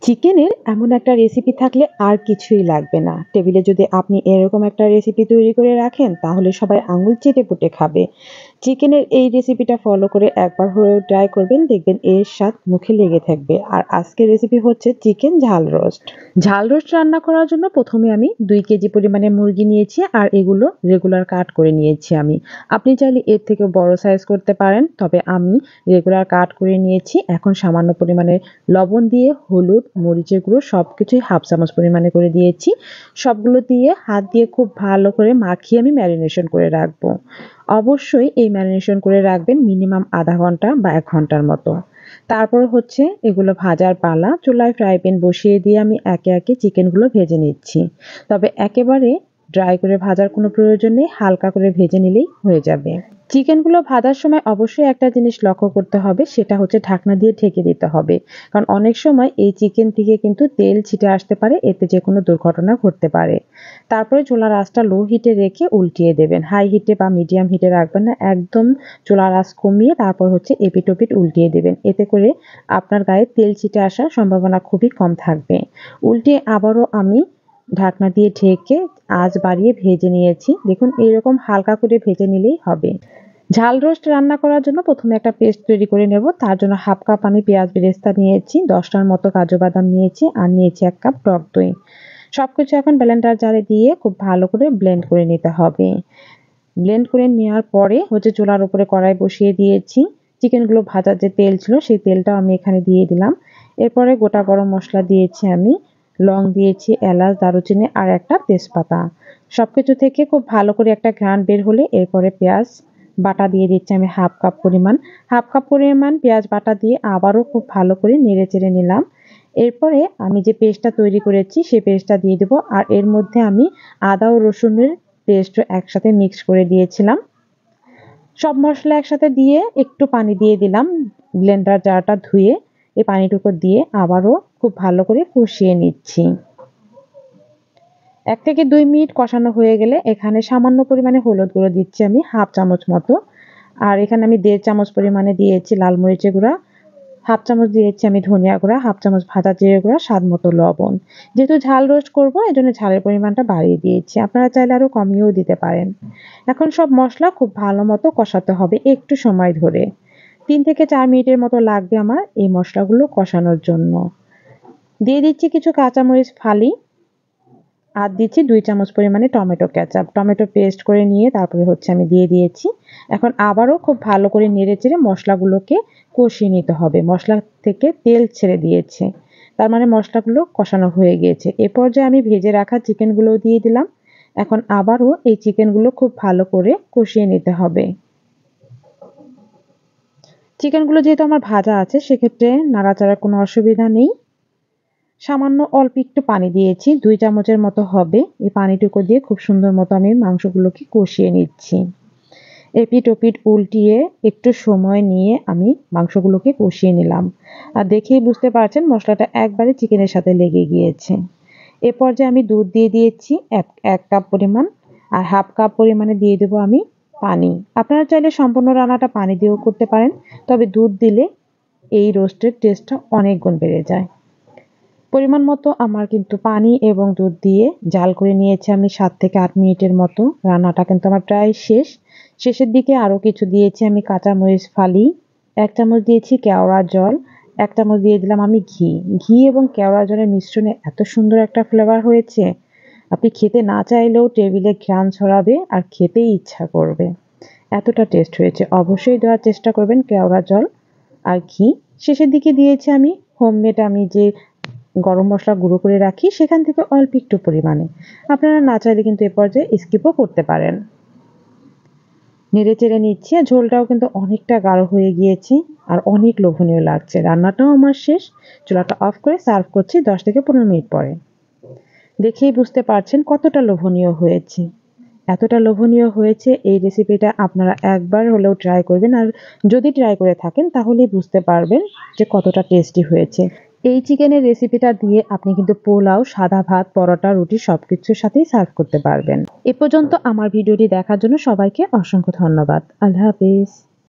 চিকেনের এমন একটা রেসিপি থাকলে আর কিছুই লাগবে না। টেবিলে যদি আপনি এরকম একটা রেসিপি তৈরি করে রাখেন তাহলে সবাই আঙুল চেটে-পুটে খাবে। চিকেনের এই রেসিপিটা ফলো করে একবার হলেও ট্রাই করবেন, দেখবেন এর স্বাদ মুখে লেগে থাকবে। আর আজকের রেসিপি হচ্ছে চিকেন ঝাল রোস্ট। ঝাল রোস্ট রান্না করার জন্য প্রথমে আমি ২ কেজি পরিমাণে মুরগি নিয়েছি আর এগুলো রেগুলার কাট করে নিয়েছি আমি। আপনি চাইলে এর থেকেও বড় সাইজ করতে পারেন, তবে আমি রেগুলার কাট করে নিয়েছি। এখন সামান্য পরিমাণে লবণ দিয়ে হলুদ, মরিচের গুঁড়ো সবকিছুই হাফ চামচ পরিমাণে করে দিয়েছি। সবগুলো দিয়ে হাত দিয়ে খুব ভালো করে মাখিয়ে আমি ম্যারিনেশন করে রাখবো। অবশ্যই এই ম্যারিনেশন করে রাখবেন মিনিমাম ০.৫ ঘন্টা বা ১ ঘন্টার মতো। তারপর হচ্ছে এগুলো ভাজার পালা। চুলায় ফ্রাই প্যান বসিয়ে দিয়ে আমি একে একে চিকেনগুলো ভেজে নিচ্ছি। তবে একেবারে ড্রাই করে ভাজার কোনো প্রয়োজন নেই, হালকা করে ভেজে নিলেই হয়ে যাবে। চিকেনগুলো ভাজার সময় অবশ্যই একটা জিনিস লক্ষ্য করতে হবে, সেটা হচ্ছে ঢাকনা দিয়ে ঢেকে দিতে হবে। কারণ অনেক সময় এই চিকেন থেকে কিন্তু তেল ছিটে আসতে পারে, এতে যেকোনো দুর্ঘটনা ঘটতে পারে। তারপরে চুলার আঁচটা লো হিটে রেখে উল্টিয়ে দেবেন। হাই হিটে বা মিডিয়াম হিটে রাখবেন না, একদম চুলার আঁচ কমিয়ে তারপর হচ্ছে এপিট ওপিট উল্টিয়ে দেবেন। এতে করে আপনার গায়ে তেল ছিটে আসার সম্ভাবনা খুবই কম থাকবে। উল্টিয়ে আবারও আমি ঢাকনা দিয়ে ঢেকে আঁচ বাড়িয়ে ভেজে নিয়েছি। দেখুন এইরকম হালকা করে ভেজে নিলেই হবে। ঝাল রোস্ট রান্না করার জন্য প্রথমে একটা পেস্ট তৈরি করে নেব। তার জন্য হাফ কাপ আমি পেঁয়াজ বেরেস্তা নিয়েছি, ১০টার মতো কাজু বাদাম নিয়েছি আর নিয়েছি ১ কাপ টক দই। সবকিছু এখন ব্লেন্ডার জারে দিয়ে খুব ভালো করে ব্লেন্ড করে নিতে হবে। ব্লেন্ড করে নেওয়ার পরে হচ্ছে চুলার উপরে কড়াই বসিয়ে দিয়েছি। চিকেনগুলো ভাজার যে তেল ছিল সেই তেলটাও আমি এখানে দিয়ে দিলাম। এরপরে গোটা গরম মসলা দিয়েছি আমি, লং দিয়েছি, এলাচ, দারুচিনি আর একটা তেজপাতা। সবকিছু থেকে খুব ভালো করে একটা ঘ্রাণ বের হলে এরপরে পেঁয়াজ বাটা দিয়ে দিচ্ছি আমি হাফ কাপ পরিমাণ। হাফ কাপ পরিমাণ পেঁয়াজ বাটা দিয়ে আবারও খুব ভালো করে নেড়েচেড়ে নিলাম। এরপরে আমি যে পেস্টটা তৈরি করেছি সেই পেস্টটা দিয়ে দেবো আর এর মধ্যে আমি আদা ও রসুনের পেস্টও একসাথে মিক্স করে দিয়েছিলাম। সব মসলা একসাথে দিয়ে একটু পানি দিয়ে দিলাম। ব্লেন্ডার জারটা ধুয়ে এই পানিটুকু দিয়ে আবারও খুব ভালো করে কষিয়ে নিচ্ছি। ১ থেকে ২ মিনিট কষানো হয়ে গেলে এখানে সামান্য পরিমাণে হলুদ গুঁড়ো দিচ্ছি আমি হাফ চামচ মতো। আর এখানে আমি ১.৫ চামচ পরিমাণে দিয়েছি লাল মরিচের গুঁড়া, হাফ চামচ দিয়েছি আমি ধনিয়া গুঁড়া, হাফ চামচ ভাজা জিরে গুঁড়া, স্বাদ মতো লবণ। যেহেতু ঝাল রোস্ট করব এজন্য ঝালের পরিমাণটা বাড়িয়ে দিয়েছি। আপনারা চাইলে আরও কমিয়েও দিতে পারেন। এখন সব মসলা খুব ভালো মতো কষাতে হবে একটু সময় ধরে। ৩ থেকে ৪ মিনিটের মতো লাগবে আমার এই মসলাগুলো কষানোর জন্য। দিয়ে দিচ্ছি কিছু কাঁচামরিচ ফালি আর দিচ্ছি ২ চামচ পরিমাণে টমেটো কেচাপ। টমেটো পেস্ট করে নিয়ে তারপরে হচ্ছে আমি দিয়ে দিয়েছি। এখন আবারও খুব ভালো করে নেড়েচেড়ে মসলাগুলোকে কষিয়ে নিতে হবে। মসলা থেকে তেল ছেড়ে দিয়েছে। তার মানে মসলাগুলো কষানো হয়ে গিয়েছে। এ পর্যায়ে আমি ভেজে রাখা চিকেনগুলোও দিয়ে দিলাম। এখন আবারও এই চিকেনগুলো খুব ভালো করে কষিয়ে নিতে হবে। চিকেনগুলো যেহেতু আমার ভাজা আছে সেক্ষেত্রে নাড়াচাড়ার কোনো অসুবিধা নেই। সামান্য অল্প একটু পানি দিয়েছি, ২ চামচের মতো হবে। এই পানিটুকু দিয়ে খুব সুন্দর মতো আমি মাংসগুলোকে কষিয়ে নিচ্ছি। এপিট ওপিট উল্টিয়ে একটু সময় নিয়ে আমি মাংসগুলোকে কষিয়ে নিলাম। আর দেখেই বুঝতে পারছেন মশলাটা একবারে চিকেনের সাথে লেগে গিয়েছে। এ পর্যায়ে আমি দুধ দিয়ে দিয়েছি ১ কাপ পরিমাণ আর হাফ কাপ পরিমাণে দিয়ে দেবো আমি পানি। আপনারা চাইলে সম্পূর্ণ রান্নাটা পানি দিয়েও করতে পারেন, তবে দুধ দিলে এই রোস্টের টেস্টটা অনেক গুণ বেড়ে যায়। পরিমাণ মতো আমার কিন্তু পানি এবং দুধ দিয়ে জাল করে নিয়েছি আমি ৭ থেকে ৮ মিনিটের মতো। রান্নাটা কিন্তু আমার প্রায় শেষ। শেষের দিকে আরও কিছু দিয়েছি আমি কাঁচামরিচ ফালি, ১ চামচ দিয়েছি কেওড়া জল, ১ চামচ দিয়ে দিলাম আমি ঘি। ঘি এবং কেওড়া জলের মিশ্রণে এত সুন্দর একটা ফ্লেভার হয়েছে, আপনি খেতে না চাইলেও টেবিলে ঘ্রাণ ছড়াবে আর খেতেই ইচ্ছা করবে। এতটা টেস্ট হয়েছে। অবশ্যই দেওয়ার চেষ্টা করবেন কেওড়া জল আর ঘি। শেষের দিকে দিয়েছি আমি হোমমেড আমি যে গরম মসলা গুঁড়ো করে রাখি সেখান থেকে অল্প একটু পরিমাণে। আপনারা না চাইলে কিন্তু এ পর্যায়ে স্কিপও করতে পারেন। নেড়েচেড়ে নিচ্ছি আর ঝোলটাও কিন্তু অনেকটা গাঢ় হয়ে গিয়েছে আর অনেক লোভনীয় লাগছে। রান্নাটাও আমার শেষ। চুলাটা অফ করে সার্ভ করছি ১০ থেকে ১৫ মিনিট পরে। দেখেই বুঝতে পারছেন কতটা লোভনীয় হয়েছে। এতটা লোভনীয় হয়েছে এই রেসিপিটা আপনারা একবার হলেও ট্রাই করবেন, আর যদি ট্রাই করে থাকেন তাহলেই বুঝতে পারবেন যে কতটা টেস্টি হয়েছে। এই চিকেনের রেসিপিটা দিয়ে আপনি কিন্তু পোলাও, সাদা ভাত, পরোটা, রুটি সবকিছুর সাথেই সার্ভ করতে পারবেন। এ পর্যন্ত আমার ভিডিওটি দেখার জন্য সবাইকে অসংখ্য ধন্যবাদ। আল্লাহ হাফেজ।